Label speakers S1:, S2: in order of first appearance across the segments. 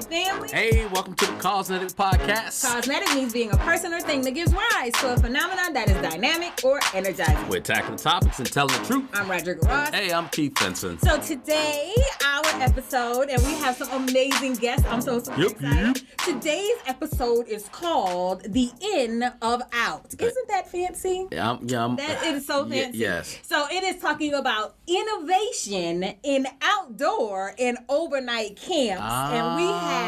S1: family.
S2: Hey, welcome to the CAUSENETIC podcast.
S1: CAUSENETIC means being a person or thing that gives rise to a phenomenon that is dynamic or energizing.
S2: We're tackling topics and telling the truth.
S1: I'm Rodrigo Ross.
S2: Hey, I'm Keith Benson.
S1: So today, our episode, and we have some amazing guests. I'm so excited. Today's episode is called The In of Out. Isn't that fancy? That is so fancy.
S2: Yes.
S1: So it is talking about innovation in outdoor and overnight camps. And we have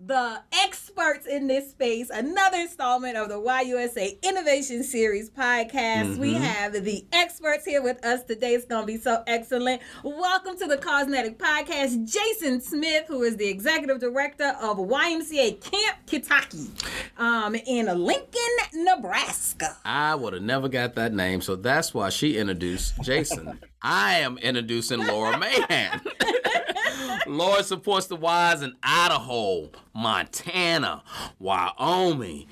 S1: the experts in this space, another installment of the YMCA Innovation Series podcast. We have the experts here with us today. It's going to be so excellent. Welcome to the CAUSENETIC podcast, Jason Smith, who is the executive director of YMCA Camp Kitaki in Lincoln, Nebraska.
S2: I would have never got that name, so that's why she introduced Jason. I am introducing Laura Mahan. Laura supports the Ys in Idaho, Montana, Wyoming,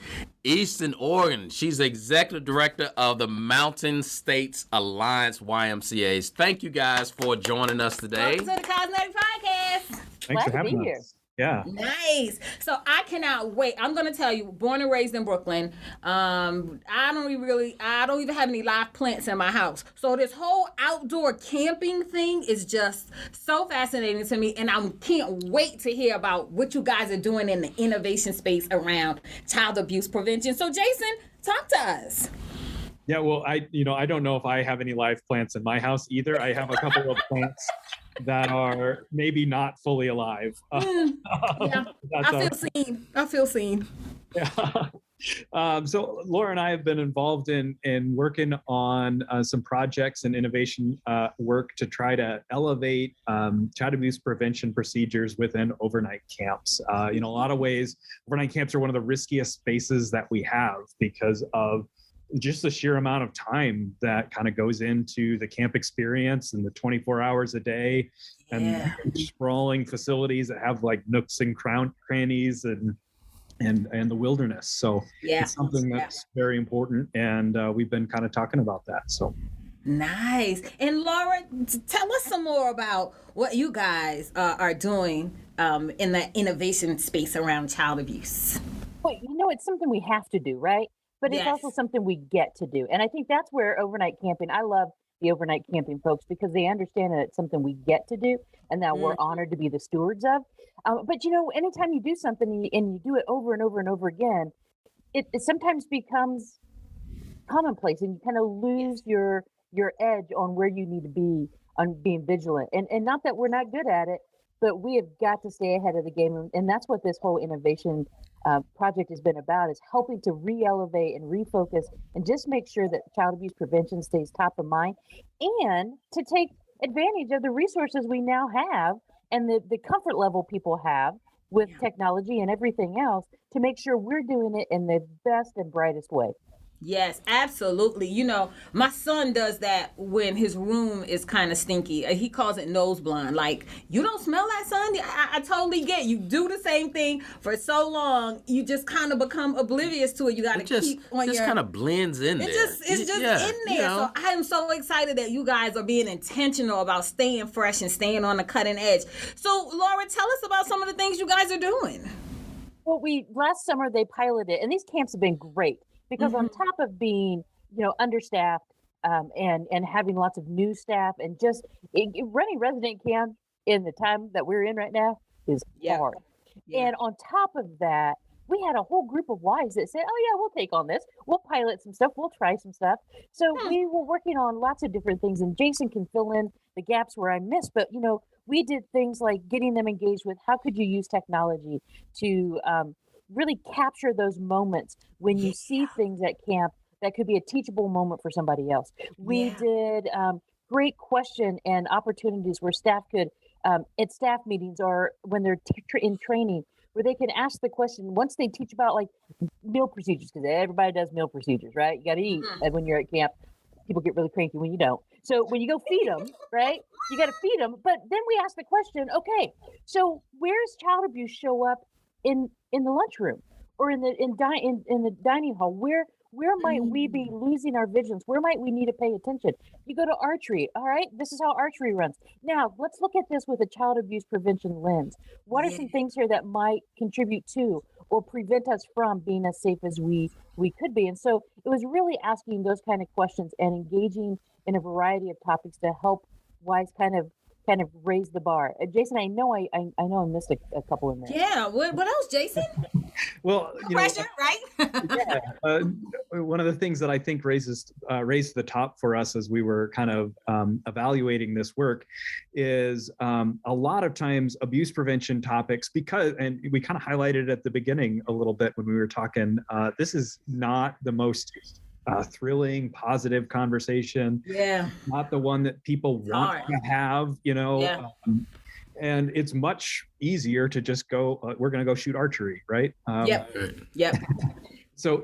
S2: Eastern Oregon. She's the executive director of the Mountain States Alliance YMCAs. Thank you guys for joining us today.
S1: Welcome to the CAUSENETIC podcast.
S3: Thanks for having us. Yeah.
S1: Nice. So I cannot wait. I'm going to tell you, born and raised in Brooklyn, I don't even have any live plants in my house. So this whole outdoor camping thing is just so fascinating to me. And I can't wait to hear about what you guys are doing in the innovation space around child abuse prevention. So Jason, talk to us.
S3: Yeah, well, I don't know if I have any live plants in my house either. I have a couple of plants that are maybe not fully alive.
S1: Yeah, I feel seen.
S3: Yeah. So Laura and I have been involved in working on some projects and innovation work to try to elevate child abuse prevention procedures within overnight camps. In a lot of ways, overnight camps are one of the riskiest spaces that we have because of just the sheer amount of time that kind of goes into the camp experience and the 24 hours a day and sprawling facilities that have like nooks and crannies and the wilderness. So it's something that's very important. And we've been kind of talking about that. So
S1: nice. And Laura, tell us some more about what you guys are doing in the innovation space around child abuse.
S4: Well, it's something we have to do, right? But it's also something we get to do. And I think that's where overnight camping, I love the overnight camping folks because they understand that it's something we get to do and that we're honored to be the stewards of. But, anytime you do something and you do it over and over and over again, it sometimes becomes commonplace and you kind of lose your edge on where you need to be on being vigilant. And not that we're not good at it, but we have got to stay ahead of the game. And that's what this whole innovation project has been about, is helping to re-elevate and refocus and just make sure that child abuse prevention stays top of mind and to take advantage of the resources we now have and the comfort level people have with technology and everything else to make sure we're doing it in the best and brightest way.
S1: Yes, absolutely. My son does that when his room is kind of stinky. He calls it nose blind. Like, you don't smell that, son? I totally get you do the same thing for so long. You just kind of become oblivious to it. You got to keep on your...
S2: It just kind of blends in there.
S1: It's just in there. So I am so excited that you guys are being intentional about staying fresh and staying on the cutting edge. So, Laura, tell us about some of the things you guys are doing.
S4: Well, last summer they piloted, and these camps have been great. Because on top of being, understaffed and having lots of new staff and just running resident camp in the time that we're in right now is hard. Yeah. And on top of that, we had a whole group of wives that said, oh, yeah, we'll take on this. We'll pilot some stuff. We'll try some stuff. So we were working on lots of different things. And Jason can fill in the gaps where I missed. But, we did things like getting them engaged with how could you use technology to really capture those moments when you see things at camp that could be a teachable moment for somebody else. We did great question and opportunities where staff could, at staff meetings or when they're in training, where they can ask the question once they teach about like meal procedures, because everybody does meal procedures, right? You got to eat. And when you're at camp, people get really cranky when you don't. So when you go feed them, right, you got to feed them. But then we ask the question, okay, so where's child abuse show up in the lunchroom or in the dining hall? Where might we be losing our vigilance? Where might we need to pay attention? You go to archery. All right, this is how archery runs. Now, let's look at this with a child abuse prevention lens. What are some things here that might contribute to or prevent us from being as safe as we could be? And so it was really asking those kind of questions and engaging in a variety of topics to help WISE kind of raise the bar. Jason, I know I missed a couple in there.
S1: Yeah. What else, Jason?
S3: Well,
S1: Pressure, right?
S3: yeah. One of the things that I think raised to the top for us as we were kind of evaluating this work is a lot of times abuse prevention topics, and we kind of highlighted it at the beginning a little bit when we were talking, this is not the most thrilling, positive conversation.
S1: Yeah.
S3: Not the one that people want to have,
S1: Yeah.
S3: And it's much easier to just go, we're going to go shoot archery, right?
S1: Yep.
S3: So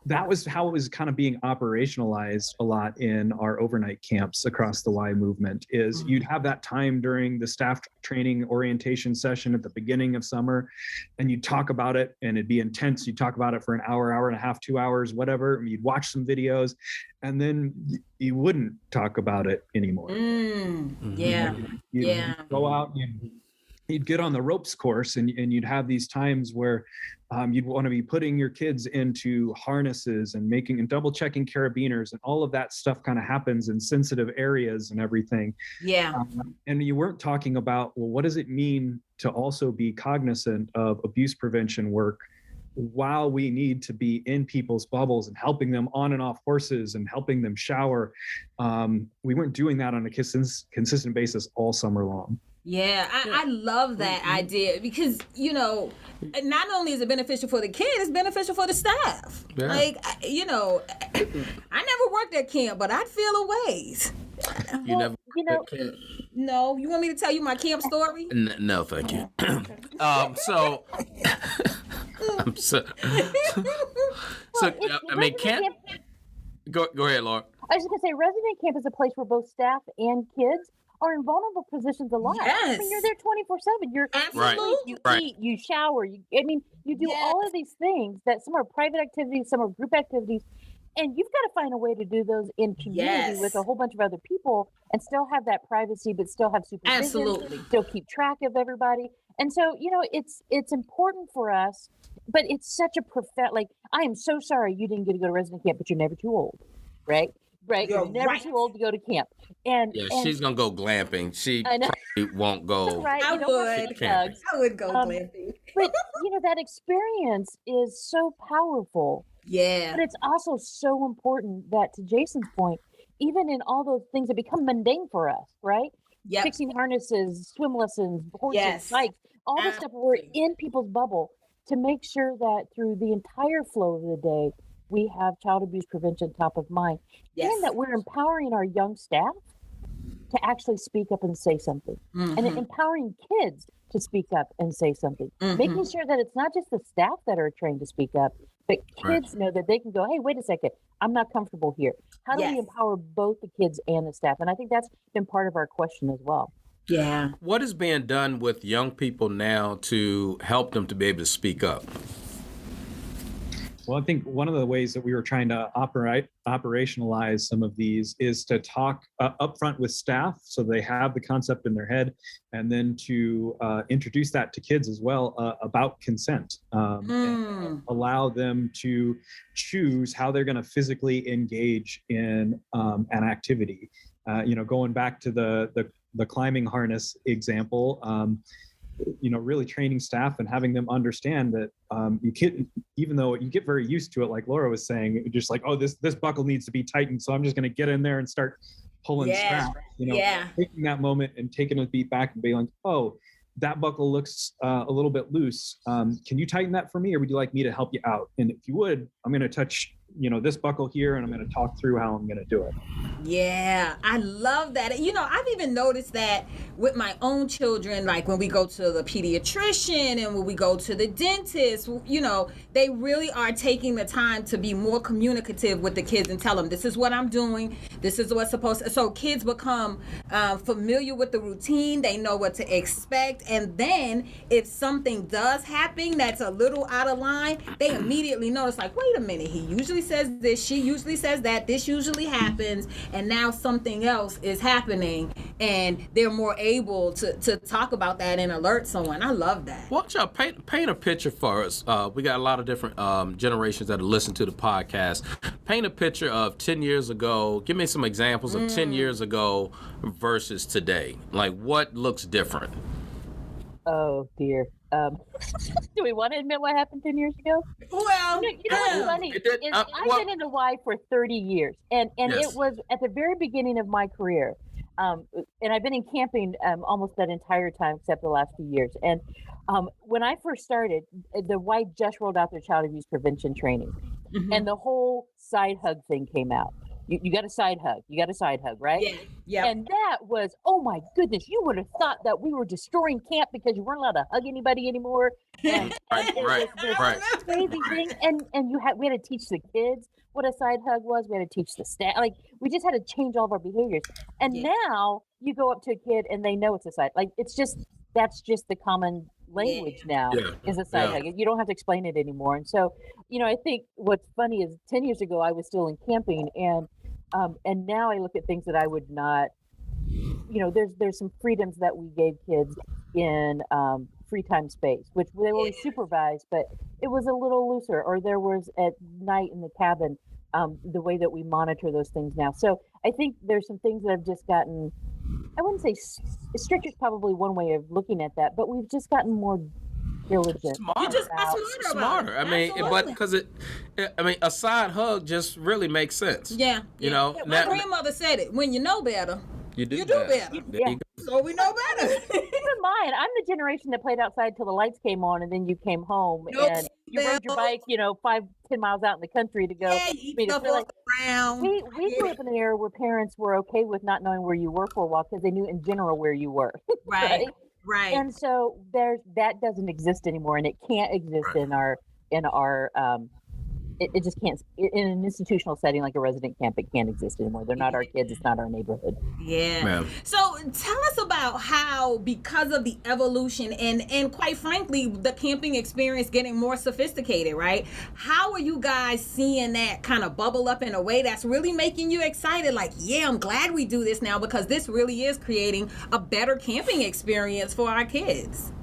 S3: that was how it was kind of being operationalized a lot in our overnight camps across the Y movement is you'd have that time during the staff training orientation session at the beginning of summer, and you'd talk about it and it'd be intense. You'd talk about it for an hour, hour and a half, 2 hours, whatever. You'd watch some videos and then you wouldn't talk about it anymore.
S1: Yeah.
S3: You'd go out, you'd get on the ropes course and you'd have these times where you'd want to be putting your kids into harnesses and making and double checking carabiners, and all of that stuff kind of happens in sensitive areas and everything.
S1: Yeah.
S3: And you weren't talking about, well, what does it mean to also be cognizant of abuse prevention work while we need to be in people's bubbles and helping them on and off horses and helping them shower. We weren't doing that on a consistent basis all summer long.
S1: Yeah, I love that idea because, not only is it beneficial for the kid, it's beneficial for the staff.
S2: Yeah.
S1: Like, I never worked at camp, but I'd feel a ways.
S2: You never
S1: No, you want me to tell you my camp story?
S2: No, thank you. So I mean, go ahead, Laura.
S4: I was just gonna say, resident camp is a place where both staff and kids are in vulnerable positions a lot.
S1: Yes.
S4: I mean, you're there 24/7. You're
S1: Absolutely.
S4: You eat, you shower. You do all of these things that some are private activities, some are group activities, and you've got to find a way to do those in community with a whole bunch of other people and still have that privacy, but still have supervision.
S1: Absolutely.
S4: Still keep track of everybody. And so, it's important for us, but it's such a like, I am so sorry you didn't get to go to resident camp, but you're never too old, right? Right. You're never too old to go to camp. And
S2: she's gonna go glamping. She probably won't go.
S4: Right.
S1: I would go glamping.
S4: But that experience is so powerful.
S1: Yeah.
S4: But it's also so important that, to Jason's point, even in all those things that become mundane for us, right?
S1: Yep.
S4: Fixing harnesses, swim lessons, horses, bikes, all the stuff we're in people's bubble, to make sure that through the entire flow of the day, we have child abuse prevention top of mind, and that we're empowering our young staff to actually speak up and say something, and empowering kids to speak up and say something, making sure that it's not just the staff that are trained to speak up, but kids know that they can go, hey, wait a second, I'm not comfortable here. How do we empower both the kids and the staff? And I think that's been part of our question as well.
S1: Yeah.
S2: What is being done with young people now to help them to be able to speak up?
S3: Well, I think one of the ways that we were trying to operationalize some of these is to talk upfront with staff so they have the concept in their head, and then to introduce that to kids as well about consent, and allow them to choose how they're going to physically engage in an activity. Going back to the climbing harness example, really training staff and having them understand that you can't, even though you get very used to it, like Laura was saying, just like, oh, this buckle needs to be tightened, so I'm just going to get in there and start pulling straps. Taking that moment and taking a beat back and being like, oh, that buckle looks a little bit loose. Can you tighten that for me, or would you like me to help you out? And if you would, I'm going to touch this buckle here, and I'm going to talk through how I'm going to do it.
S1: Yeah, I love that. You know, I've even noticed that with my own children, like when we go to the pediatrician and when we go to the dentist, you know, they really are taking the time to be more communicative with the kids and tell them, this is what I'm doing, this is what's supposed to. So kids become familiar with the routine, they know what to expect, and then if something does happen that's a little out of line, they immediately notice, like, wait a minute, he usually says this, she usually says that, this usually happens, and now something else is happening, and they're more able to talk about that and alert someone. I love that.
S2: Why don't y'all paint a picture for us? We got a lot of different generations that listen to the podcast. Paint a picture of 10 years ago. Give me some examples of 10 years ago versus today. Like, what looks different?
S4: Oh dear. Do we want to admit what happened 10 years ago?
S1: Well,
S4: You know what's funny? I've been into Y for 30 years, and
S2: Yes.
S4: it was at the very beginning of my career. And I've been in camping almost that entire time, except the last few years. And when I first started, the Y just rolled out their child abuse prevention training, and the whole side hug thing came out. You got a side hug. You got a side hug, right?
S1: Yeah. Yeah.
S4: And that was, oh my goodness, you would have thought that we were destroying camp because you weren't allowed to hug anybody anymore. And it
S2: Right.
S4: was this crazy thing. And we had to teach the kids what a side hug was. We had to teach the staff. Like, we just had to change all of our behaviors. And now you go up to a kid and they know it's a side. Like, that's just the common language now, is a side hug. You don't have to explain it anymore. And so, you know, I think what's funny is 10 years ago I was still in camping, and now I look at things that I would not, you know, there's some freedoms that we gave kids in free time space, which they were always supervised, but it was a little looser. Or there was at night in the cabin, the way that we monitor those things now. So I think there's some things that have just gotten, I wouldn't say strict is probably one way of looking at that, but we've just gotten more diligent.
S1: You just got
S2: Smarter. I mean, but because a side hug just really makes sense.
S1: Yeah.
S2: You know,
S1: my grandmother said it. When you know better,
S2: you do
S1: better.
S2: There you go.
S1: So we know better.
S4: Keep in mind, I'm the generation that played outside till the lights came on, and then you came home and you rode your bike, you know, 5-10 miles out in the country to go.
S1: Yeah, you eat stuff off the ground.
S4: We grew up in an era where parents were okay with not knowing where you were for a while because they knew in general where you were.
S1: Right.
S4: And so that doesn't exist anymore, and it can't exist in our it just can't, in an institutional setting like a resident camp, it can't exist anymore. They're not our kids, it's not our neighborhood.
S1: So tell us about how, because of the evolution and quite frankly the camping experience getting more sophisticated, right, how are you guys seeing that kind of bubble up in a way that's really making you excited, like, yeah, I'm glad we do this now because this really is creating a better camping experience for our kids?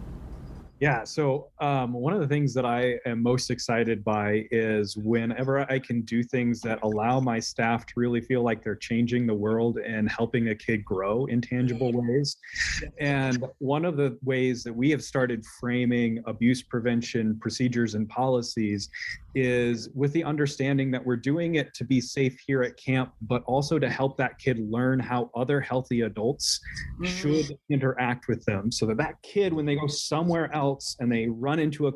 S3: Yeah, so one of the things that I am most excited by is whenever I can do things that allow my staff to really feel like they're changing the world and helping a kid grow in tangible ways. And one of the ways that we have started framing abuse prevention procedures and policies is with the understanding that we're doing it to be safe here at camp, but also to help that kid learn how other healthy adults should interact with them, so that kid, when they go somewhere else and they run into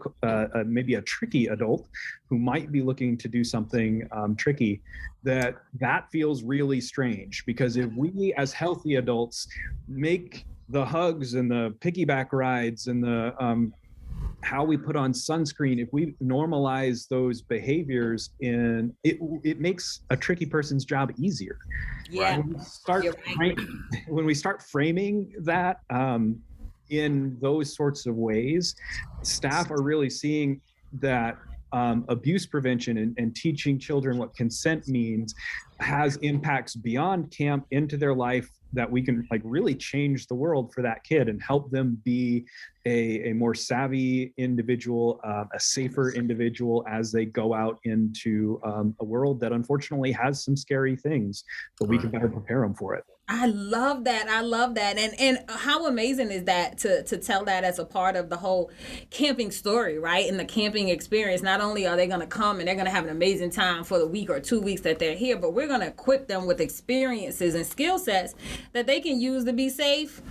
S3: maybe a tricky adult who might be looking to do something tricky, that feels really strange. Because if we as healthy adults make the hugs and the piggyback rides and the how we put on sunscreen, if we normalize those behaviors, it makes a tricky person's job easier.
S1: Yeah.
S3: When we start framing that in those sorts of ways, staff are really seeing that abuse prevention and teaching children what consent means has impacts beyond camp into their life, that we can like really change the world for that kid and help them be a more savvy individual, a safer individual as they go out into a world that unfortunately has some scary things, but we can better prepare them for it.
S1: I love that. And how amazing is that to tell that as a part of the whole camping story, right? And the camping experience. Not only are they going to come and they're going to have an amazing time for the week or 2 weeks that they're here, but we're going to equip them with experiences and skill sets that they can use to be safe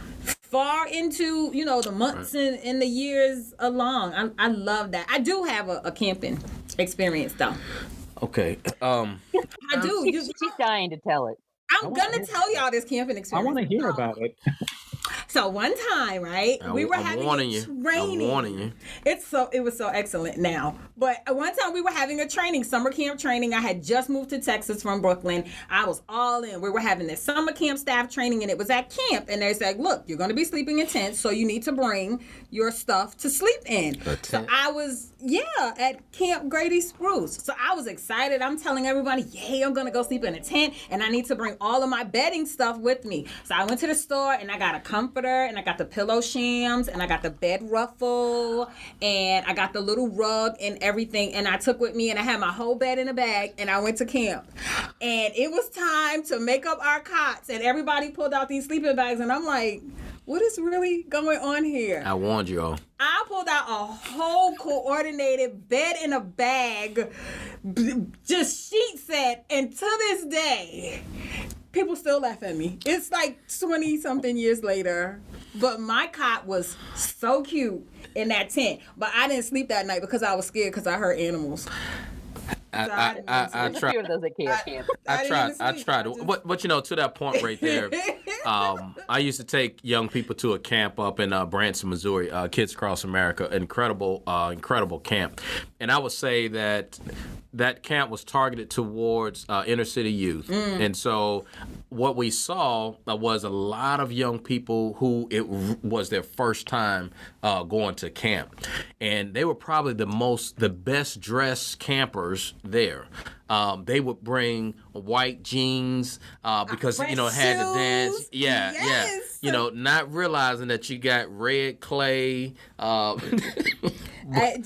S1: far into, you know, the months and the years along. I love that. I do have a camping experience though.
S2: Okay.
S1: I do.
S4: She's dying to tell it.
S1: I'm I'm gonna tell y'all this camping
S3: I
S1: experience.
S3: want to hear about it.
S1: So one time, right, we were having a training.
S2: I'm warning you.
S1: It was so excellent now. But one time we were having a training, summer camp training. I had just moved to Texas from Brooklyn. I was all in. We were having this summer camp staff training, and it was at camp. And they said, look, you're going to be sleeping in tents, so you need to bring your stuff to sleep in. So I was, at Camp Grady Spruce. So I was excited. I'm telling everybody, I'm going to go sleep in a tent, and I need to bring all of my bedding stuff with me. So I went to the store, and I got a comforter, and I got the pillow shams, and I got the bed ruffle, and I got the little rug and everything, and I took with me, and I had my whole bed in a bag, and I went to camp. And it was time to make up our cots, and everybody pulled out these sleeping bags, and I'm like, what is really going on here?
S2: I warned you all.
S1: I pulled out a whole coordinated bed in a bag, just sheet set, and to this day, people still laugh at me. It's like 20-something years later, but my cot was so cute in that tent. But I didn't sleep that night because I was scared because I heard animals.
S2: I tried. I tried. But to that point right there, I used to take young people to a camp up in Branson, Missouri, Kids Across America, incredible camp. And I would say that camp was targeted towards inner city youth. And so what we saw was a lot of young people who it was their first time going to camp. And they were probably the best dressed campers there. They would bring white jeans because it had to dance.
S1: Yes.
S2: Not realizing that you got red clay.
S1: Nobody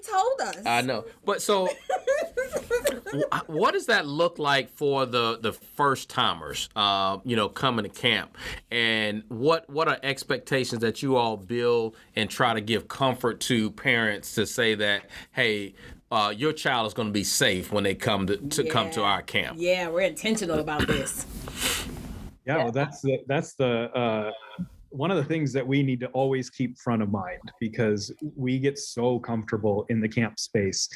S1: told us.
S2: I know, but so what does that look like for the first timers? Coming to camp, and what are expectations that you all build and try to give comfort to parents to say that, hey, your child is going to be safe when they come to our camp.
S1: Yeah, we're intentional about this.
S3: Well, that's the one of the things that we need to always keep front of mind, because we get so comfortable in the camp space,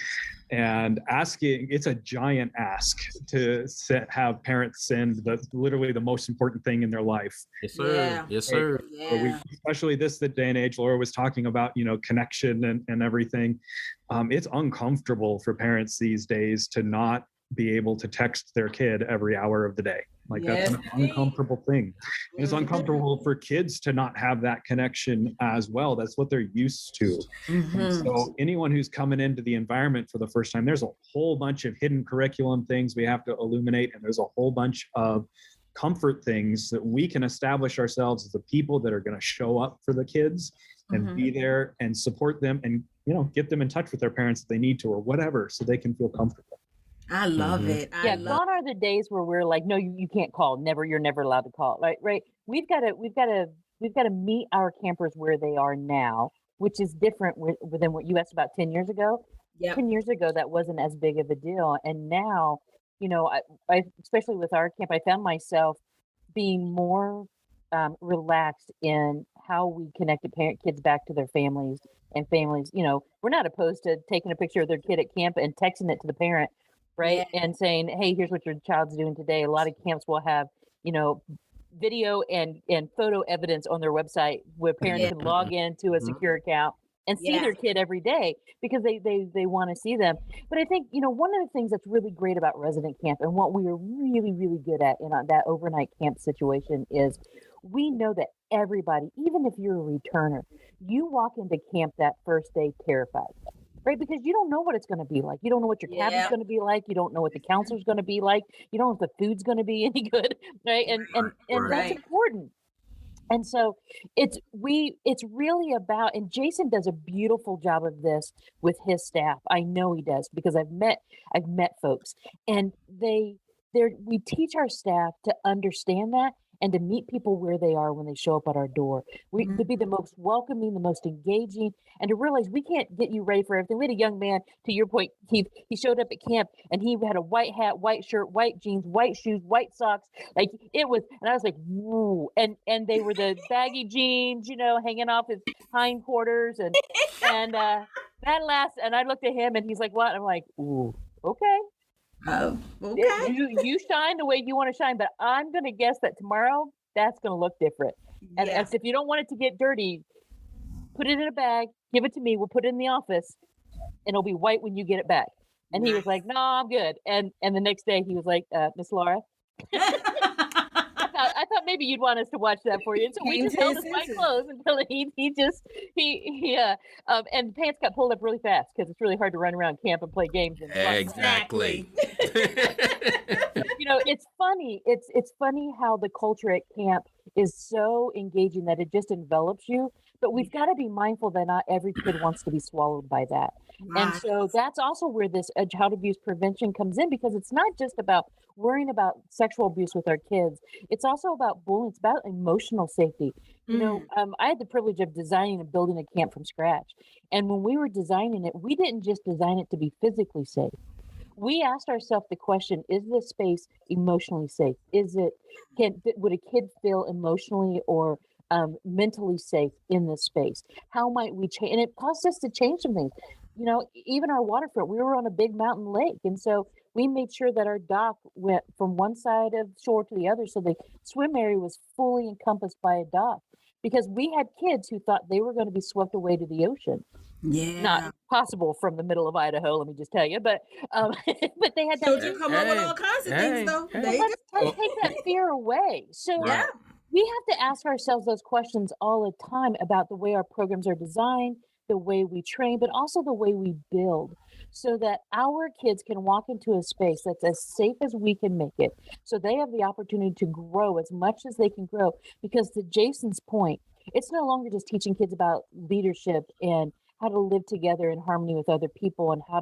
S3: and it's a giant ask to have parents send literally the most important thing in their life.
S2: Yes, sir. Yeah. Yes, sir.
S3: Yeah. Especially the day and age Laura was talking about, connection and everything. It's uncomfortable for parents these days to not be able to text their kid every hour of the day. That's an uncomfortable thing. And it's uncomfortable for kids to not have that connection as well. That's what they're used to. And so anyone who's coming into the environment for the first time, there's a whole bunch of hidden curriculum things we have to illuminate. And there's a whole bunch of comfort things that we can establish ourselves as the people that are going to show up for the kids and be there and support them and, get them in touch with their parents if they need to or whatever, so they can feel comfortable.
S1: I love it.
S4: Gone are the days where we're like, no, you can't call. You're never allowed to call. Right. We've got to meet our campers where they are now, which is different than what you asked about 10 years ago.
S1: Yeah.
S4: 10 years ago, that wasn't as big of a deal. And now, I especially with our camp, I found myself being more relaxed in how we connected kids back to their families and families. We're not opposed to taking a picture of their kid at camp and texting it to the parent. Right. Yeah. And saying, hey, here's what your child's doing today. A lot of camps will have, video and photo evidence on their website where parents can log into a secure account and see their kid every day because they want to see them. But I think, one of the things that's really great about resident camp and what we are really, really good at in that overnight camp situation is we know that everybody, even if you're a returner, you walk into camp that first day terrified. Right, because you don't know what it's going to be like. You don't know what your cabin's going to be like. You don't know what the counselor's going to be like. You don't know if the food's going to be any good, right? And that's important. And so it's really about, and Jason does a beautiful job of this with his staff. I know he does because I've met folks, and we teach our staff to understand that and to meet people where they are when they show up at our door. To be the most welcoming, the most engaging, and to realize we can't get you ready for everything. We had a young man, to your point, Keith, he showed up at camp and he had a white hat, white shirt, white jeans, white shoes, white socks. Like it was, and I was like, woo. And they were the baggy jeans, hanging off his hindquarters and that last, and I looked at him and he's like, what? I'm like, ooh, okay.
S1: Well, Okay.
S4: You shine the way you want to shine, but I'm going to guess that tomorrow that's going to look different. And
S1: Yes.
S4: if you don't want it to get dirty, put it in a bag, give it to me. We'll put it in the office, and it'll be white when you get it back. And he was like, "No, I'm good." And the next day he was like, "Miss Laura." I thought maybe you'd want us to watch that for you. And so we just held his white clothes until he and the pants got pulled up really fast because it's really hard to run around camp and play games. And
S2: Exactly.
S4: you know, it's funny. It's funny how the culture at camp is so engaging that it just envelops you. But we've got to be mindful that not every kid wants to be swallowed by that.
S1: Right.
S4: And so that's also where this child abuse prevention comes in, because it's not just about worrying about sexual abuse with our kids. It's also about bullying. It's about emotional safety. You know, I had the privilege of designing and building a camp from scratch. And when we were designing it, we didn't just design it to be physically safe. We asked ourselves the question, is this space emotionally safe? Would a kid feel emotionally or mentally safe in this space? How might we change? And it caused us to change some things. You know, even our waterfront, we were on a big mountain lake. And so we made sure that our dock went from one side of the shore to the other. So the swim area was fully encompassed by a dock, because we had kids who thought they were going to be swept away to the ocean.
S1: Yeah.
S4: Not possible from the middle of Idaho, let me just tell you. But but they had
S1: So you come up with all kinds of things, though.
S4: Let's take that fear away. So we have to ask ourselves those questions all the time about the way our programs are designed, the way we train, but also the way we build, so that our kids can walk into a space that's as safe as we can make it, so they have the opportunity to grow as much as they can grow. Because to Jason's point, it's no longer just teaching kids about leadership and how to live together in harmony with other people and how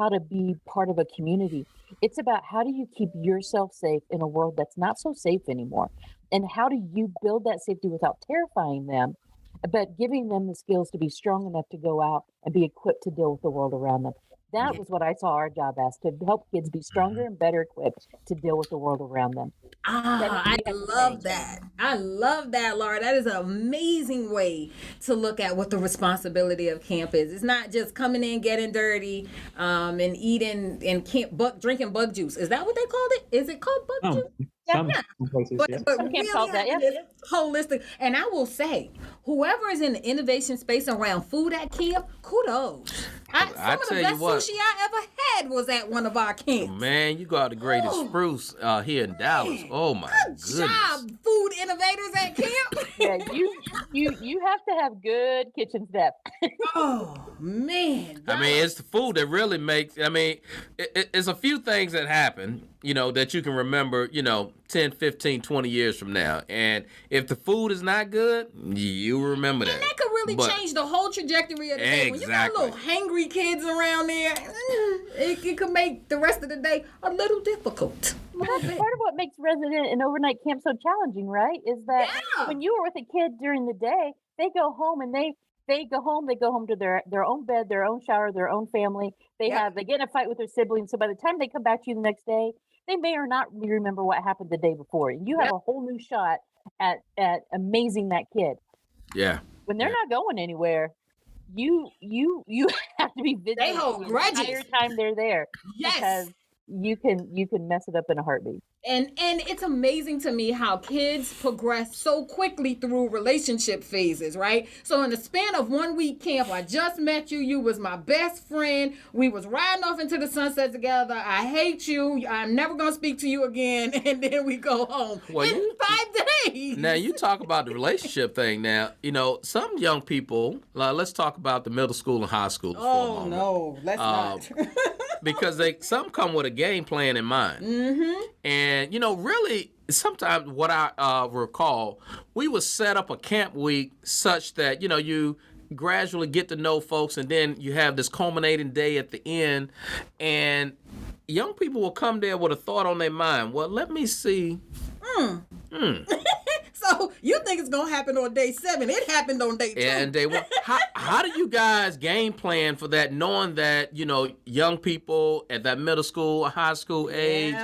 S4: to be part of a community. It's about, how do you keep yourself safe in a world that's not so safe anymore? And how do you build that safety without terrifying them, but giving them the skills to be strong enough to go out and be equipped to deal with the world around them? That was what I saw our job as, to help kids be stronger and better equipped to deal with the world around them.
S1: I love that. I love that, Laura. That is an amazing way to look at what the responsibility of camp is. It's not just coming in, getting dirty, and eating and drinking bug juice. Is that what they called it? Is it called bug juice?
S3: Some places,
S1: But
S4: Some camps
S1: really
S4: call that,
S1: holistic. And I will say, whoever is in the innovation space around food at camp, kudos. Some of the best sushi I ever had was at one of our camps.
S2: Man, you got the greatest spruce here in Dallas. Oh my goodness.
S1: Good job, food innovators at camp.
S4: Yeah, you have to have good kitchen staff.
S1: Oh man.
S2: I mean, it's the food that really makes, I mean, it's a few things that happen, you know, that you can remember, you know, 10, 15, 20 years from now. And if the food is not good, you remember that.
S1: And that could really change the whole trajectory of the day. When you got little hangry kids around there, it could make the rest of the day a little difficult.
S4: Well, that's part of what makes resident and overnight camp so challenging, right? Is that when you were with a kid during the day, they go home and they go home to their own bed, their own shower, their own family. They get in a fight with their siblings. So by the time they come back to you the next day, they may or not remember what happened the day before. And you have a whole new shot at amazing that kid.
S2: Yeah.
S4: When they're not going anywhere, you have to be vigilant.
S1: They hold grudges
S4: the entire time they're there.
S1: Yes.
S4: Because you can mess it up in a heartbeat.
S1: And it's amazing to me how kids progress so quickly through relationship phases, right? So in the span of 1 week camp, I just met you. You was my best friend. We was riding off into the sunset together. I hate you. I'm never going to speak to you again. And then we go home in 5 days.
S2: Now, you talk about the relationship thing now. You know, some young people, let's talk about the middle school and high school for a moment.
S1: Oh, no. Let's not.
S2: Because some come with a game plan in mind. Mm-hmm. And, you know, really, sometimes what I recall, we would set up a camp week such that, you know, you gradually get to know folks, and then you have this culminating day at the end. And young people will come there with a thought on their mind. Well, let me see.
S1: So you think it's going to happen on day 7. It happened on day 2.
S2: And day 1. How do you guys game plan for that, knowing that, you know, young people at that middle school, high school age,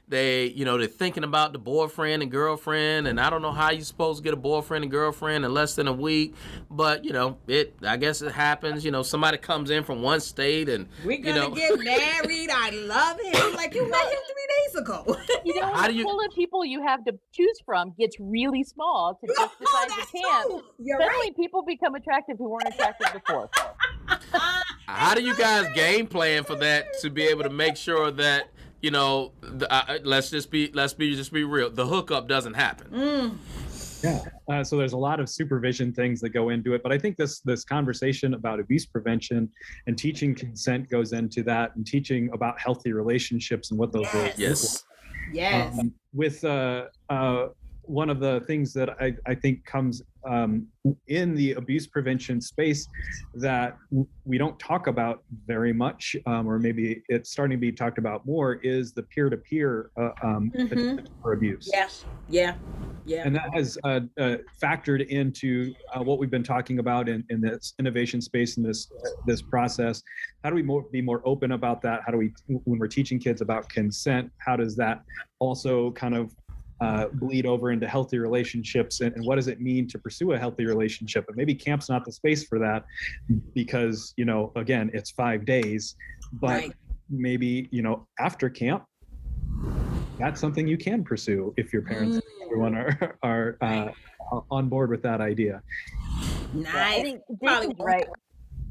S2: they're thinking about the boyfriend and girlfriend, and I don't know how you're supposed to get a boyfriend and girlfriend in less than a week, but, you know, I guess it happens. You know, somebody comes in from one state and,
S1: we're going to get married. I love him. Like, you met him 3 days physical.
S4: You know,
S2: How do
S4: the
S2: you-
S4: pool of people you have to choose from gets really small to just decide
S1: That's
S4: the camp.
S1: true. You're
S4: Suddenly, people become attractive who weren't attractive before.
S2: How do you guys game plan for that to be able to make sure that, you know, let's be real, the hookup doesn't happen?
S3: Yeah. So there's a lot of supervision things that go into it, but I think this conversation about abuse prevention and teaching consent goes into that, and teaching about healthy relationships and what those roles look like.
S2: Yes.
S1: Yes.
S3: With one of the things that I think comes in the abuse prevention space that we don't talk about very much, or maybe it's starting to be talked about more, is the peer-to-peer potential for abuse.
S1: Yes. Yeah. Yeah.
S3: And that has factored into what we've been talking about in this innovation space, in this process. How do we be more open about that? How do we, when we're teaching kids about consent, how does that also kind of bleed over into healthy relationships, and what does it mean to pursue a healthy relationship? And maybe camp's not the space for that, because, you know, again, it's 5 days, but
S1: Right.
S3: maybe, you know, after camp, that's something you can pursue if your parents and everyone are on board with that idea.
S1: Nice.
S4: I think
S1: Probably
S4: Jason's
S1: won't.
S4: right.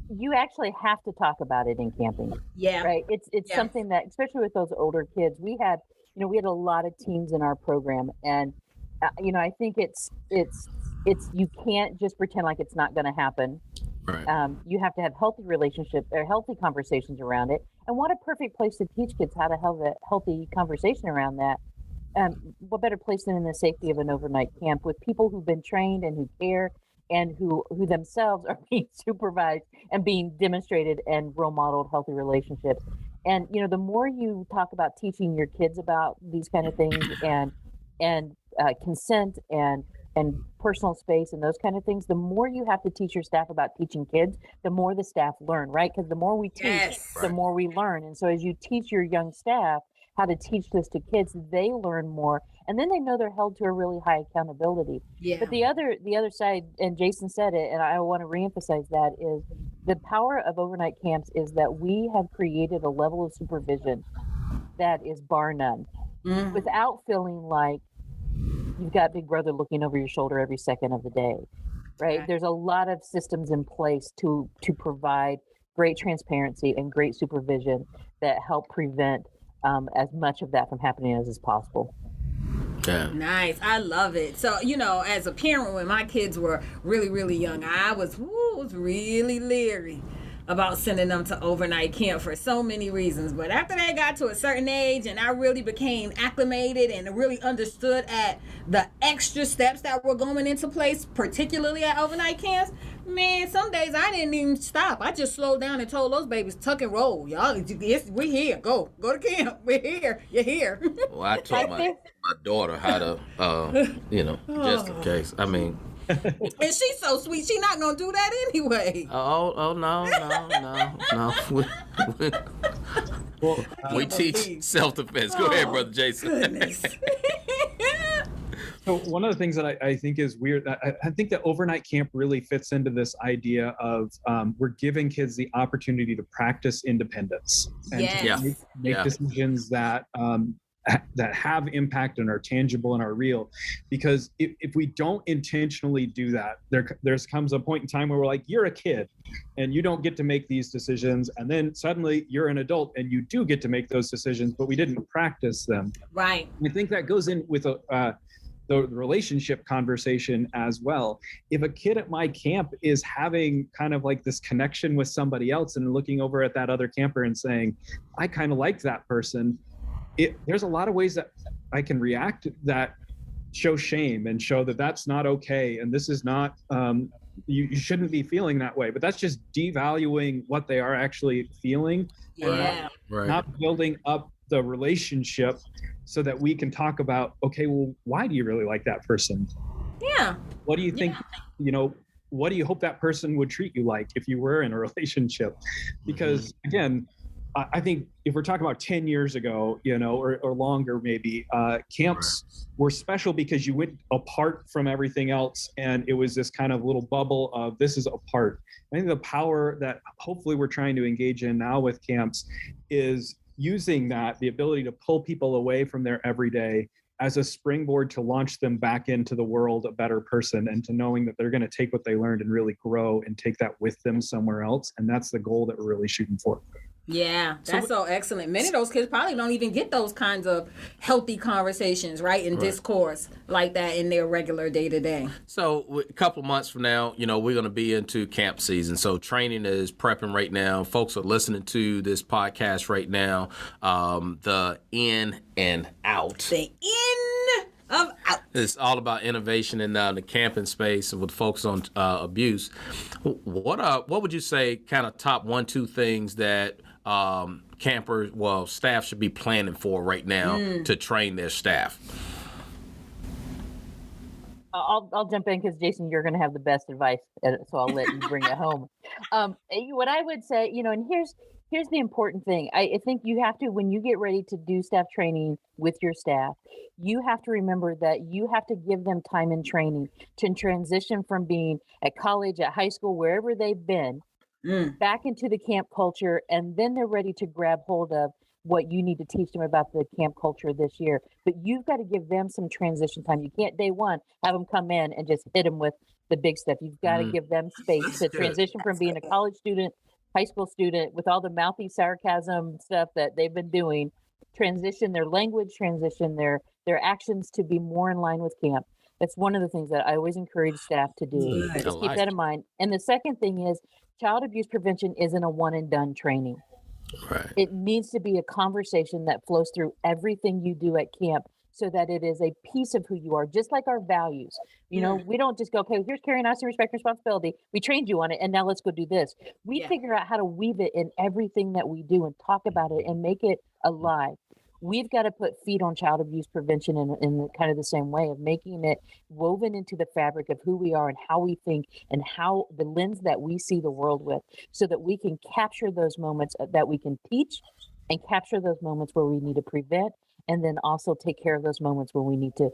S4: You actually have to talk about it in camping,
S1: Yeah.
S4: right? It's
S1: Yeah.
S4: something that, especially with those older kids, we had a lot of teens in our program, and I think it's you can't just pretend like it's not going to happen.
S2: Right.
S4: You have to have healthy relationships or healthy conversations around it. And what a perfect place to teach kids how to have a healthy conversation around that. What better place than in the safety of an overnight camp with people who've been trained and who care, and who themselves are being supervised and being demonstrated and role modeled healthy relationships. And the more you talk about teaching your kids about these kind of things, and consent and personal space and those kind of things, the more you have to teach your staff about teaching kids, the more the staff learn, right? Because the more we teach,
S1: Yes.
S4: the more we learn. And so as you teach your young staff how to teach this to kids, they learn more, and then they know they're held to a really high accountability.
S1: Yeah.
S4: But the other side, and Jason said it, and I want to reemphasize that, is the power of overnight camps is that we have created a level of supervision that is bar none, without feeling like you've got Big Brother looking over your shoulder every second of the day, right?
S1: Right.
S4: There's a lot of systems in place to provide great transparency and great supervision that help prevent as much of that from happening as is possible.
S2: Yeah.
S1: Nice. I love it. So, as a parent, when my kids were really, really young, I was really leery about sending them to overnight camp for so many reasons. But after they got to a certain age and I really became acclimated and really understood at the extra steps that were going into place, particularly at overnight camps, man, some days I didn't even stop. I just slowed down and told those babies, tuck and roll. Y'all, we're here. Go to camp. We're here. You're here.
S2: Well, I taught my daughter how to, just in case. I mean,
S1: And she's so sweet. She's not going to do that anyway.
S2: oh no.
S3: Well,
S2: We teach self-defense. Go ahead, Brother Jason.
S1: Goodness.
S3: So one of the things that I think is weird, I think that overnight camp really fits into this idea of we're giving kids the opportunity to practice independence and
S1: Yes.
S3: to
S2: Yeah.
S3: make
S2: Yeah.
S3: decisions that have impact and are tangible and are real. Because if we don't intentionally do that, there's comes a point in time where we're like, you're a kid and you don't get to make these decisions. And then suddenly you're an adult and you do get to make those decisions, but we didn't practice them.
S1: Right.
S3: I think that goes in with the relationship conversation as well. If a kid at my camp is having kind of like this connection with somebody else and looking over at that other camper and saying, I kind of like that person, there's a lot of ways that I can react that show shame and show that that's not okay. And this is not, you shouldn't be feeling that way, but that's just devaluing what they are actually feeling.
S1: Yeah.
S2: Right.
S3: Not building up the relationship so that we can talk about, okay, well, why do you really like that person?
S1: Yeah.
S3: What do you think, what do you hope that person would treat you like if you were in a relationship? Because again, I think if we're talking about 10 years ago, or longer maybe, camps were special because you went apart from everything else and it was this kind of little bubble of this is apart. I think the power that hopefully we're trying to engage in now with camps is using that, the ability to pull people away from their everyday as a springboard to launch them back into the world a better person, and to knowing that they're going to take what they learned and really grow and take that with them somewhere else. And that's the goal that we're really shooting for.
S1: Yeah, that's so excellent. Many of those kids probably don't even get those kinds of healthy conversations, right, and discourse like that in their regular day-to-day.
S2: So a couple of months from now, we're going to be into camp season. So training is prepping right now. Folks are listening to this podcast right now. The in and out.
S1: The in of out.
S2: It's all about innovation in the camping space with focus on abuse. What would you say kind of top 1-2 things that staff should be planning for right now to train their staff?
S4: I'll jump in because Jason, you're going to have the best advice, so I'll let you bring it home. What I would say, and here's the important thing. I think you have to, when you get ready to do staff training with your staff, you have to remember that you have to give them time in training to transition from being at college, at high school, wherever they've been, back into the camp culture, and then they're ready to grab hold of what you need to teach them about the camp culture this year. But you've got to give them some transition time. You can't day one have them come in and just hit them with the big stuff. You've got to give them space to transition from being a college student, high school student, with all the mouthy sarcasm stuff that they've been doing, transition their language, transition their actions to be more in line with camp. That's one of the things that I always encourage staff to do. Just keep that in mind. And the second thing is, child abuse prevention isn't a one and done training.
S2: Right.
S4: It needs to be a conversation that flows through everything you do at camp, so that it is a piece of who you are, just like our values. We don't just go, okay, here's caring, honesty, respect, responsibility. We trained you on it, and now let's go do this. We figure out how to weave it in everything that we do and talk about it and make it alive. We've got to put feet on child abuse prevention in kind of the same way of making it woven into the fabric of who we are and how we think and how the lens that we see the world with, so that we can capture those moments that we can teach, and capture those moments where we need to prevent, and then also take care of those moments where we need to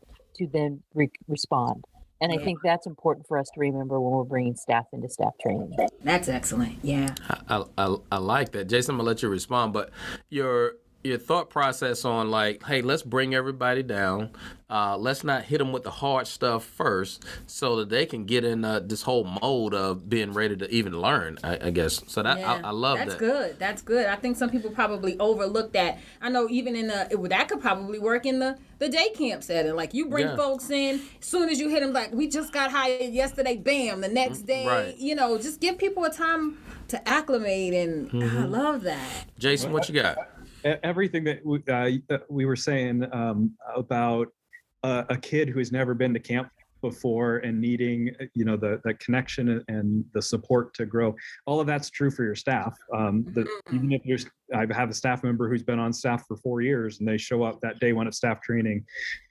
S4: then respond. And I think that's important for us to remember when we're bringing staff into staff training.
S1: That's excellent. Yeah.
S2: I like that. Jason, I'm going to let you respond, but your thought process on like, hey, let's bring everybody down. Let's not hit them with the hard stuff first, so that they can get in this whole mode of being ready to even learn, I guess. So that I love that.
S1: That's good. That's good. I think some people probably overlook that. I know even in that could probably work in the day camp setting. Like you bring folks in, as soon as you hit them, like we just got hired yesterday, bam, the next day, just give people a time to acclimate, and I love that.
S2: Jason, what you got?
S3: Everything that we were saying about a kid who has never been to camp before and needing, the connection and the support to grow. All of that's true for your staff. Even if I have a staff member who's been on staff for 4 years and they show up that day one at staff training,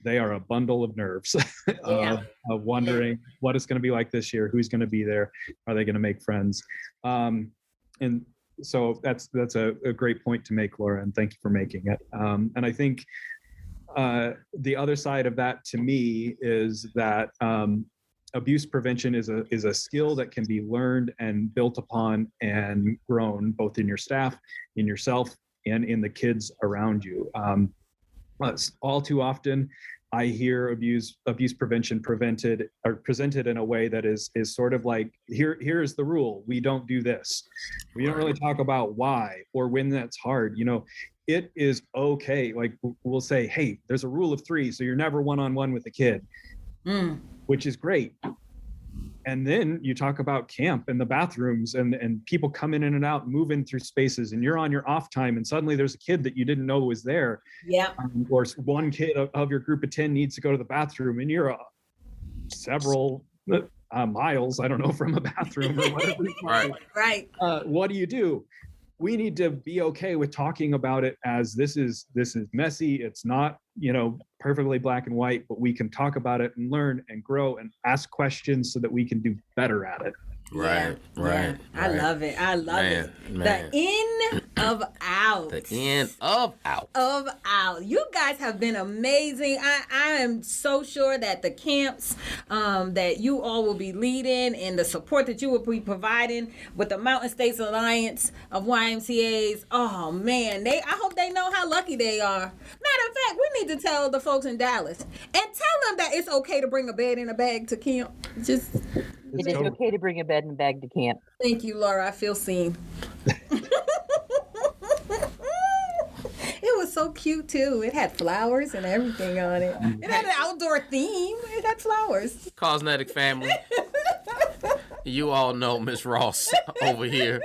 S3: they are a bundle of nerves of wondering what it's going to be like this year, who's going to be there, are they going to make friends, and so that's a great point to make, Laura, and thank you for making it. And I think the other side of that to me is that abuse prevention is a skill that can be learned and built upon and grown both in your staff, in yourself, and in the kids around you. All too often, I hear abuse prevention presented in a way that is sort of like, here's the rule. We don't do this. We don't really talk about why or when that's hard. It is okay. Like we'll say, hey, there's a rule of 3, so you're never one-on-one with a kid, which is great. And then you talk about camp and the bathrooms and people coming in and out, moving through spaces, and you're on your off time, and suddenly there's a kid that you didn't know was there.
S1: Yeah.
S3: Or one kid of your group of 10 needs to go to the bathroom, and you're several miles, I don't know, from a bathroom or whatever.
S2: Right.
S3: What do? We need to be okay with talking about it as this is messy. It's not, perfectly black and white, but we can talk about it and learn and grow and ask questions so that we can do better at it.
S2: Right.
S1: I love it. I love it.
S2: Man.
S1: The in of out.
S2: The end of out.
S1: Of out. You guys have been amazing. I am so sure that the camps that you all will be leading and the support that you will be providing with the Mountain States Alliance of YMCAs, oh man, I hope they know how lucky they are. Matter of fact, we need to tell the folks in Dallas and tell them that it's okay to bring a bed in a bag to camp. Just
S4: It is okay to bring a bed and bag to camp.
S1: thank you, Laura. I feel seen. It was so cute too. It had flowers and everything on it. It had an outdoor theme. It had flowers.
S2: CAUSENETIC family. You all know Miss Ross over here.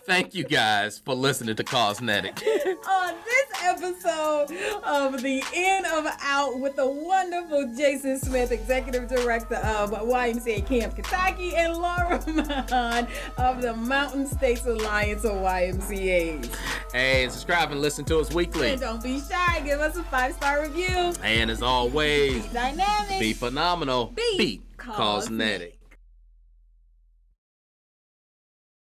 S2: Thank you guys for listening to CAUSENETIC.
S1: On this episode of The In of Out with the wonderful Jason Smith, Executive Director of YMCA Camp Kitaki, and Laura Mahan of the Mountain States Alliance of YMCAs.
S2: Hey, subscribe and listen to us weekly.
S1: And don't be shy, give us a 5-star review.
S2: And as always,
S1: Dynamic.
S2: be phenomenal.
S1: Be
S2: CAUSENETIC.